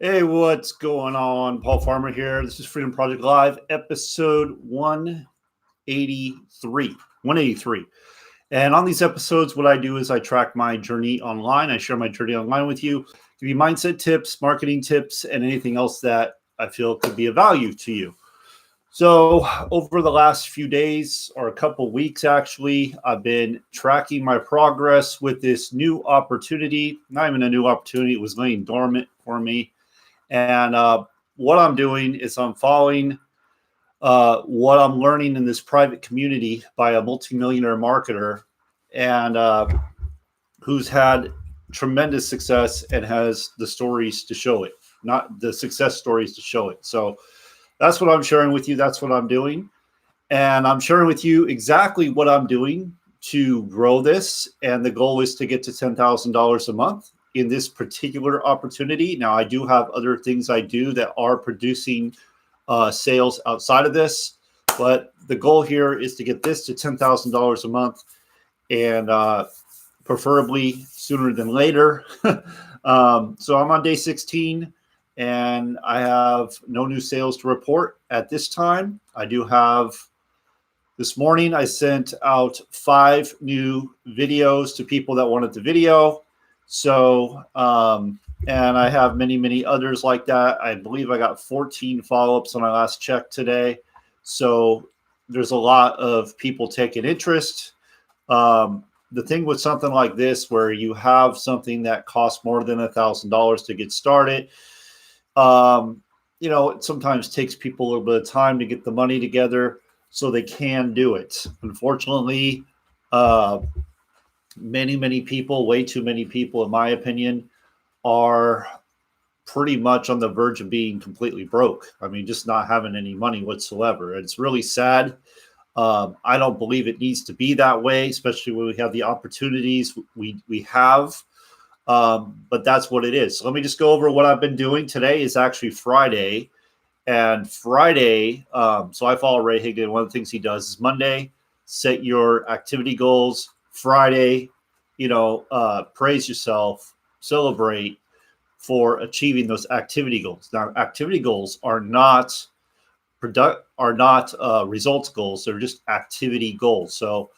Hey, what's going on? Paul Farmer here. This is Freedom Project Live, episode 183. 183. And on these episodes, what I do is I track my journey online. I share my journey online with you, give you mindset tips, marketing tips, and anything else that I feel could be of value to you. So over the last few days or a couple weeks, actually, I've been tracking my progress with this new opportunity. Not even a new opportunity. It was laying dormant for me. And what I'm doing is I'm following what I'm learning in this private community by a multimillionaire marketer and who's had tremendous success and has the stories to show it, not the success stories to show it. So that's what I'm sharing with you. That's what I'm doing. And I'm sharing with you exactly what I'm doing to grow this. And the goal is to get to $10,000 a month in this particular opportunity. Now, I do have other things I do that are producing sales outside of this, but the goal here is to get this to $10,000 a month and preferably sooner than later. So I'm on day 16 and I have no new sales to report at this time. I do have, this morning I sent out 5 new videos to people that wanted the video. So, and I have many others like that. I believe I got 14 follow-ups when I last checked today. So there's a lot of people taking interest. The thing with something like this, where you have something that costs more than $1,000 to get started, it sometimes takes people a little bit of time to get the money together so they can do it. Unfortunately, many people, way too many people, in my opinion, are pretty much on the verge of being completely broke. I mean, just not having any money whatsoever. It's really sad. I don't believe it needs to be that way, especially when we have the opportunities we have. But that's what it is. So let me just go over what I've been doing. Today is actually Friday. And Friday, so I follow Ray Higdon. One of the things he does is Monday, set your activity goals. Friday, praise yourself, celebrate for achieving those activity goals. Now, activity goals are not results goals. They're just activity goals. So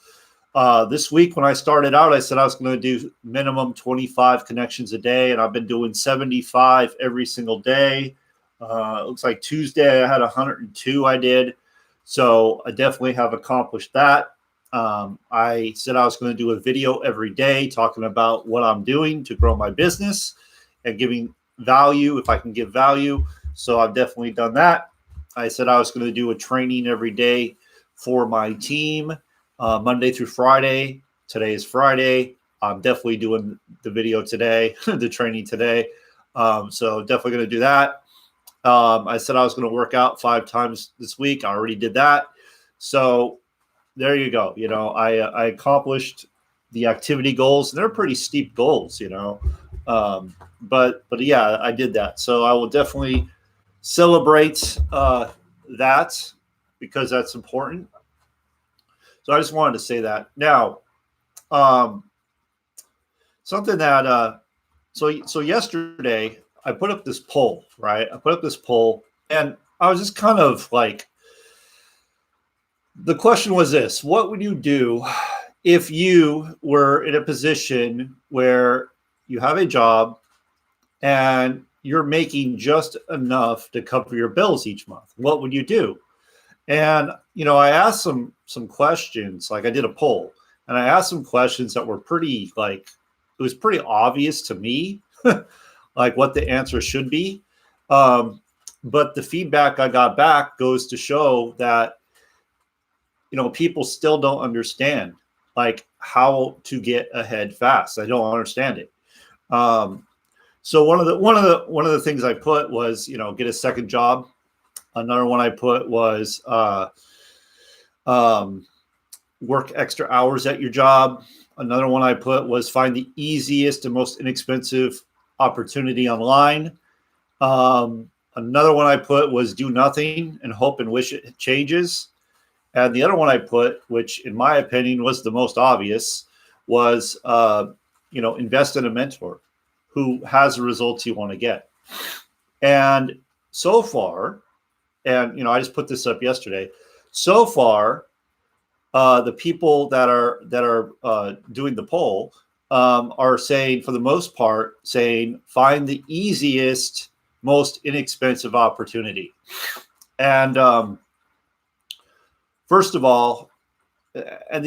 this week when I started out, I said I was going to do minimum 25 connections a day, and I've been doing 75 every single day. It looks like Tuesday I had 102 I did. So I definitely have accomplished that. I said I was going to do a video every day talking about what I'm doing to grow my business and giving value if I can give value. So I've definitely done that. I said I was going to do a training every day for my team, Monday through Friday. Today is Friday. I'm definitely doing the video today, the training today. So definitely going to do that. I said I was going to work out 5 times this week. I already did that. So there you go. I accomplished the activity goals, and they're pretty steep goals, but yeah, I did that. So I will definitely celebrate that because that's important. So I just wanted to say that. Now, something that so yesterday I put up this poll, right? I put up this poll, and I was just kind of like, the question was this: what would you do if you were in a position where you have a job and you're making just enough to cover your bills each month? What would you do? And, I asked some questions. Like, I did a poll, and I asked some questions that were pretty, it was pretty obvious to me, like what the answer should be. But the feedback I got back goes to show that, people still don't understand like how to get ahead fast. I don't understand it. So one of the things I put was, get a second job. Another one I put was work extra hours at your job. Another one I put was find the easiest and most inexpensive opportunity online. Another one I put was do nothing and hope and wish it changes. And the other one I put, which in my opinion was the most obvious, was invest in a mentor who has the results you want to get. And so far, and I just put this up yesterday. So far, the people that are doing the poll are saying, for the most part, saying find the easiest, most inexpensive opportunity. And first of all, and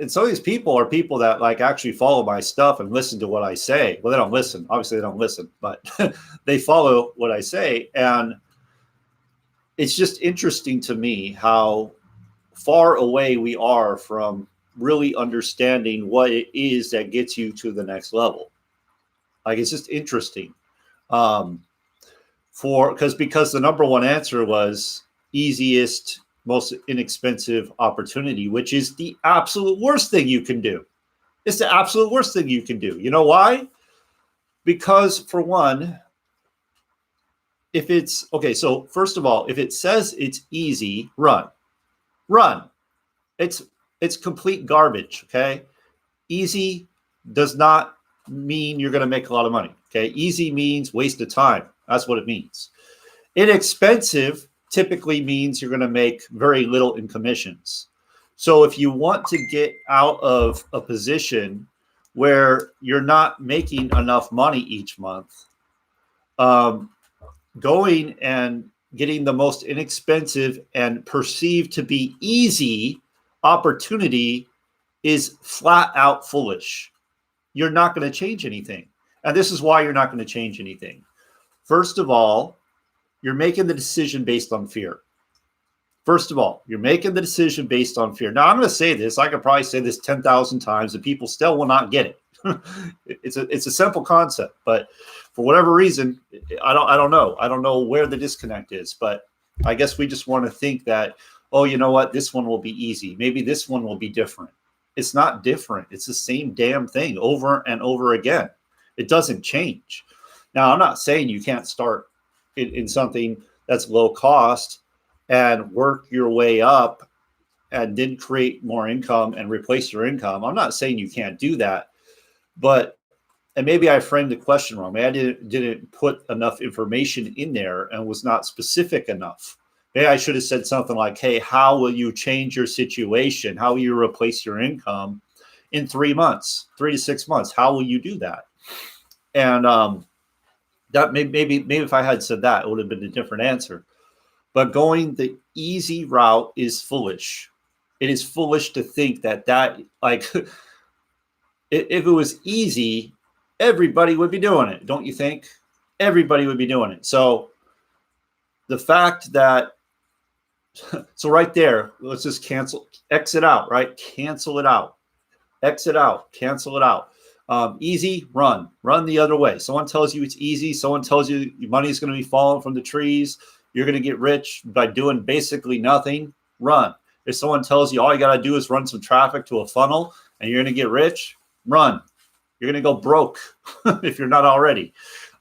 some of these people are people that like actually follow my stuff and listen to what I say. Well, they don't listen. Obviously, they don't listen, but they follow what I say. And it's just interesting to me how far away we are from really understanding what it is that gets you to the next level. Like, it's just interesting. Because the number one answer was easiest, most inexpensive opportunity, which is the absolute worst thing you can do. It's the absolute worst thing you can do. You know why? Because, for one, if it's okay, so first of all, if it says it's easy, run. It's complete garbage. Okay. Easy does not mean you're going to make a lot of money. Okay. Easy means waste of time. That's what it means. Inexpensive typically means you're going to make very little in commissions. So if you want to get out of a position where you're not making enough money each month, going and getting the most inexpensive and perceived to be easy opportunity is flat out foolish. You're not going to change anything. And this is why you're not going to change anything. First of all, you're making the decision based on fear. First of all, you're making the decision based on fear. Now, I'm going to say this. I could probably say this 10,000 times and people still will not get it. It's a simple concept, but for whatever reason, I don't know. I don't know where the disconnect is, but I guess we just want to think that, oh, you know what? This one will be easy. Maybe this one will be different. It's not different. It's the same damn thing over and over again. It doesn't change. Now, I'm not saying you can't start in something that's low cost and work your way up and then create more income and replace your income. I'm not saying you can't do that, but, and maybe I framed the question wrong. Maybe I didn't put enough information in there and was not specific enough. Maybe I should have said something like, hey, how will you change your situation? How will you replace your income in 3 months, 3 to 6 months? How will you do that? And that maybe if I had said that, it would have been a different answer. But going the easy route is foolish. It is foolish to think that like, if it was easy, everybody would be doing it. Don't you think? Everybody would be doing it. So the fact that, so right there, let's just exit out, right? Cancel it out, exit out, cancel it out. Easy, run the other way. Someone tells you it's easy. Someone tells you your money is going to be falling from the trees. You're going to get rich by doing basically nothing. Run. If someone tells you all you got to do is run some traffic to a funnel and you're going to get rich, run. You're going to go broke if you're not already.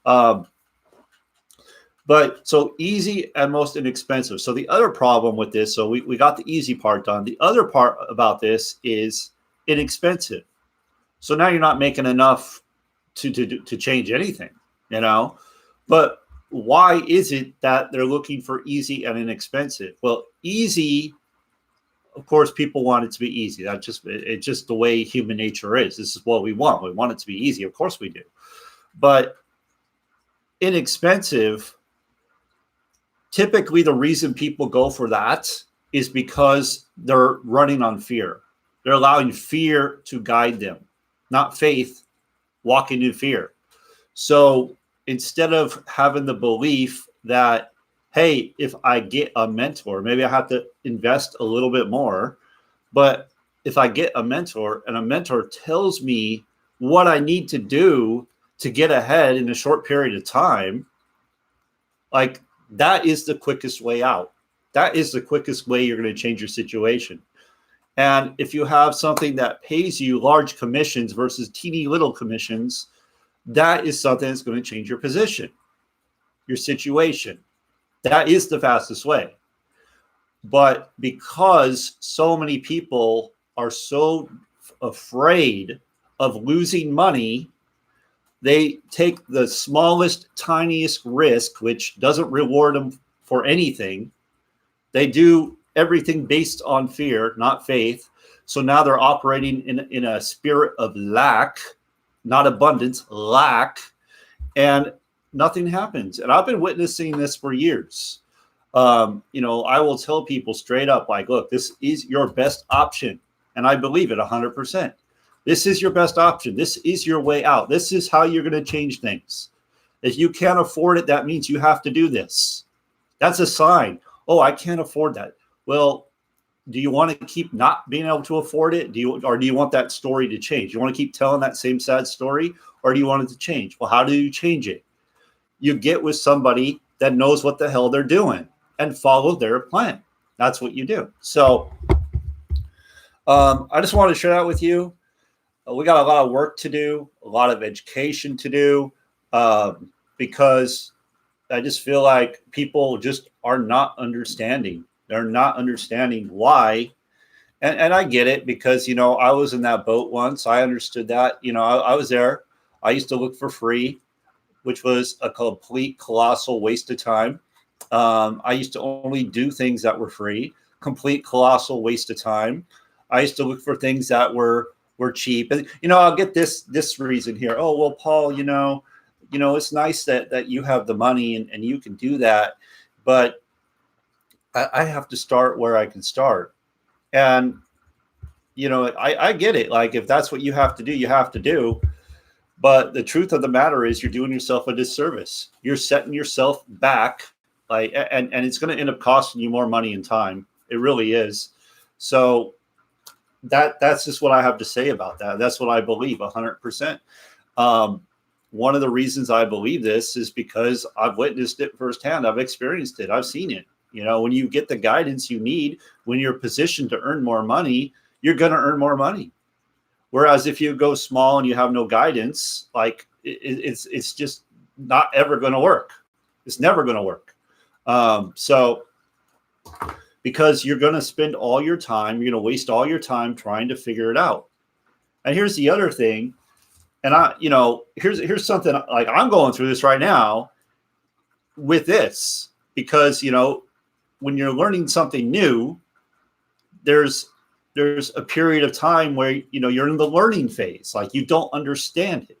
But so easy and most inexpensive. So the other problem with this, so we got the easy part done. The other part about this is inexpensive. So now you're not making enough to change anything, But why is it that they're looking for easy and inexpensive? Well, easy, of course, people want it to be easy. It's just the way human nature is. This is what we want. We want it to be easy. Of course we do. But inexpensive, typically the reason people go for that is because they're running on fear. They're allowing fear to guide them, not faith, walking in fear. So instead of having the belief that, hey, if I get a mentor, maybe I have to invest a little bit more. But if I get a mentor and a mentor tells me what I need to do to get ahead in a short period of time, like, that is the quickest way out. That is the quickest way you're going to change your situation. And if you have something that pays you large commissions versus teeny little commissions, that is something that's going to change your position, your situation. That is the fastest way. But because so many people are so afraid of losing money, They take the smallest, tiniest risk, which doesn't reward them for anything. They do everything based on fear, not faith. So now they're operating in a spirit of lack, not abundance, lack, and nothing happens. And I've been witnessing this for years. I will tell people straight up, like, look, this is your best option. And I believe it 100%. This is your best option. This is your way out. This is how you're going to change things. If you can't afford it, that means you have to do this. That's a sign. Oh, I can't afford that. Well, do you want to keep not being able to afford it? Do you want that story to change? Do you want to keep telling that same sad story, or do you want it to change? Well, how do you change it? You get with somebody that knows what the hell they're doing and follow their plan. That's what you do. So I just wanted to share that with you. We got a lot of work to do, a lot of education to do, because I just feel like people just are not understanding. They're not understanding why. And I get it, because, I was in that boat once. I understood that. I was there. I used to look for free, which was a complete colossal waste of time. I used to only do things that were free, complete colossal waste of time. I used to look for things that were cheap. And, I'll get this reason here. Oh, well, Paul, it's nice that you have the money and you can do that. But I have to start where I can start. And, I get it. Like, if that's what you have to do, you have to do. But the truth of the matter is, you're doing yourself a disservice. You're setting yourself back, and it's going to end up costing you more money and time. It really is. So that's just what I have to say about that. That's what I believe 100%. One of the reasons I believe this is because I've witnessed it firsthand. I've experienced it. I've seen it. When you get the guidance you need, when you're positioned to earn more money, you're going to earn more money. Whereas if you go small and you have no guidance, like it's just not ever going to work. It's never going to work. So because you're going to spend all your time, you're going to waste all your time trying to figure it out. And here's the other thing. And here's something, like, I'm going through this right now with this, because, when you're learning something new, there's a period of time where, you're in the learning phase, like you don't understand it.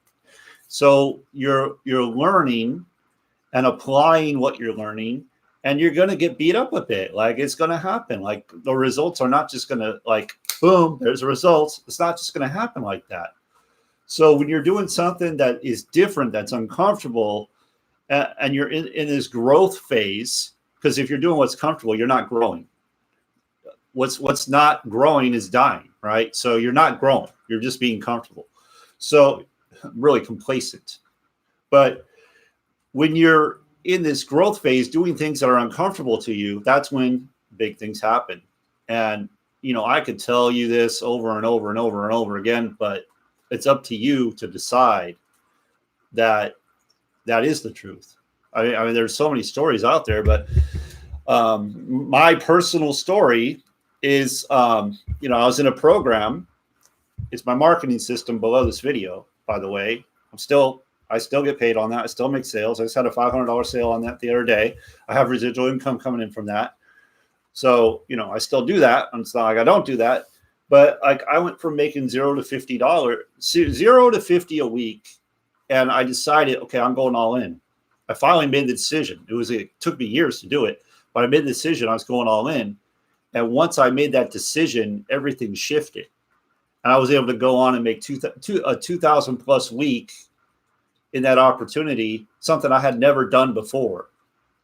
So you're learning and applying what you're learning, and you're going to get beat up a bit. Like, it's going to happen. Like, the results are not just going to, like, boom, there's the results. It's not just going to happen like that. So when you're doing something that is different, that's uncomfortable, and you're in this growth phase, because if you're doing what's comfortable, you're not growing. What's not growing is dying, right? So you're not growing. You're just being comfortable. So really complacent. But when you're in this growth phase, doing things that are uncomfortable to you, that's when big things happen. And, I could tell you this over and over and over and over again, but it's up to you to decide that is the truth. I mean, there's so many stories out there, but my personal story is, I was in a program. It's my marketing system below this video, by the way. I still get paid on that. I still make sales. I just had a $500 sale on that the other day. I have residual income coming in from that. So, I still do that. It's not like I don't do that. But like, I went from making $0 to $50 a week, and I decided, okay, I'm going all in. I finally made the decision. It took me years to do it, but I made the decision I was going all in. And once I made that decision, everything shifted. And I was able to go on and make a 2,000 plus week in that opportunity, something I had never done before,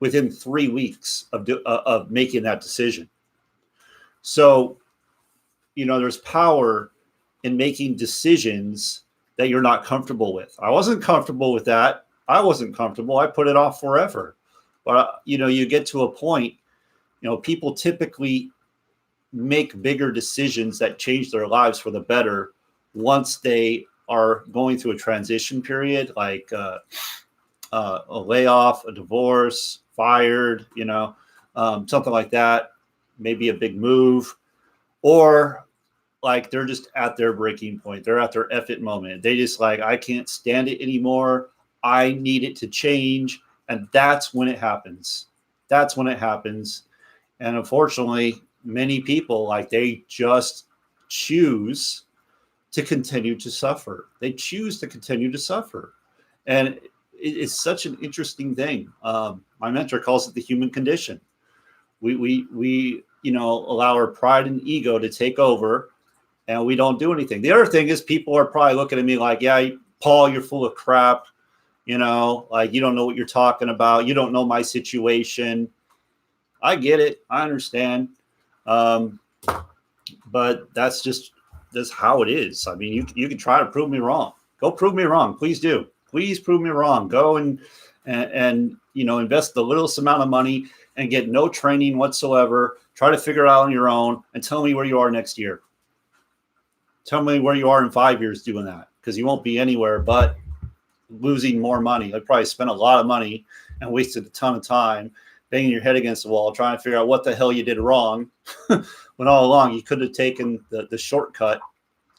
within 3 weeks of making that decision. So, there's power in making decisions that you're not comfortable with. I wasn't comfortable with that. I wasn't comfortable. I put it off forever. But, you get to a point, people typically make bigger decisions that change their lives for the better once they are going through a transition period, like a layoff, a divorce, fired, something like that, maybe a big move, or like they're just at their breaking point. They're at their F it moment. They just like, I can't stand it anymore. I need it to change. And that's when it happens. That's when it happens. And unfortunately, many people, like, they just choose to continue to suffer. They choose to continue to suffer. And it's such an interesting thing. My mentor calls it the human condition. We allow our pride and ego to take over, and we don't do anything. The other thing is, people are probably looking at me like, yeah, Paul, you're full of crap. Like, you don't know what you're talking about. You don't know my situation. I get it. I understand. But that's how it is. I mean, you can try to prove me wrong. Go prove me wrong. Please do. Please prove me wrong. Go and invest the littlest amount of money and get no training whatsoever. Try to figure it out on your own and tell me where you are next year. Tell me where you are in 5 years doing that, because you won't be anywhere but losing more money. I'd probably spent a lot of money and wasted a ton of time banging your head against the wall, trying to figure out what the hell you did wrong, when all along you could have taken the shortcut,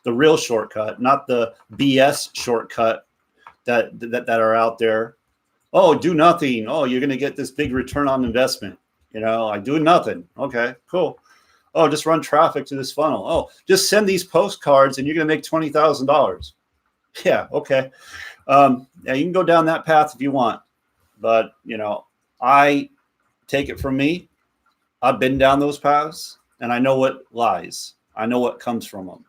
the real shortcut, not the BS shortcut that are out there. Oh, do nothing. Oh, you're going to get this big return on investment. I do nothing. Okay, cool. Oh, just run traffic to this funnel. Oh, just send these postcards and you're going to make $20,000. Yeah, okay. Yeah, you can go down that path if you want. But, I take it from me. I've been down those paths, and I know what lies. I know what comes from them.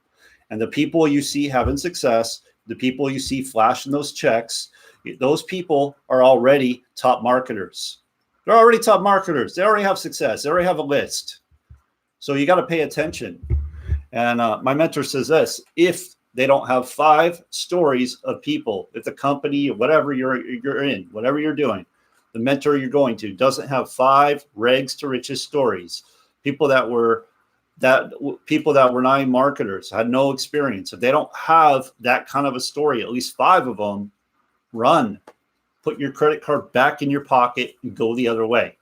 And the people you see having success, the people you see flashing those checks, those people are already top marketers. They're already top marketers. They already have success. They already have a list. So you got to pay attention. And my mentor says this: if they don't have 5 stories of people, if the company, whatever you're in, whatever you're doing, the mentor you're going to doesn't have 5 rags to riches stories, people that were not even marketers, had no experience. If they don't have that kind of a story, at least 5 of them, run. Put your credit card back in your pocket and go the other way.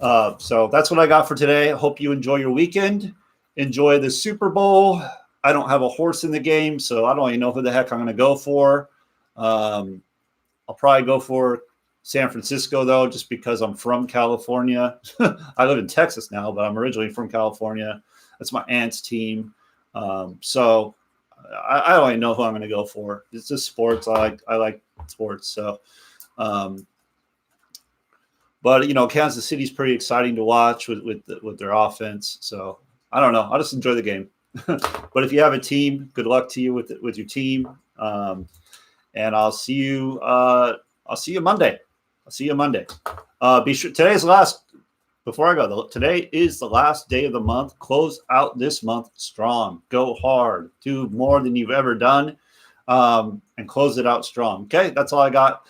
So that's what I got for today. I hope you enjoy your weekend. Enjoy the Super Bowl. I don't have a horse in the game, so I don't even know who the heck I'm going to go for. I'll probably go for San Francisco, though, just because I'm from California. I live in Texas now, but I'm originally from California. That's my aunt's team. So I don't even know who I'm going to go for. It's just sports. I like sports. So, but Kansas City's pretty exciting to watch with their offense. So I don't know. I'll just enjoy the game. But if you have a team, good luck to you with your team. And I'll see you. I'll see you Monday. Be sure today's the last. Before I go, today is the last day of the month. Close out this month strong. Go hard. Do more than you've ever done, and close it out strong. Okay, that's all I got.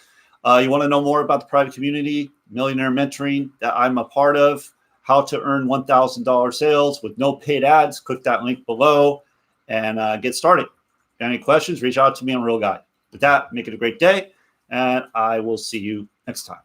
You want to know more about the private community, Millionaire Mentoring, that I'm a part of, how to earn $1,000 sales with no paid ads, click that link below and get started. Any questions, reach out to me. I'm a real guy. With that, make it a great day, and I will see you next time.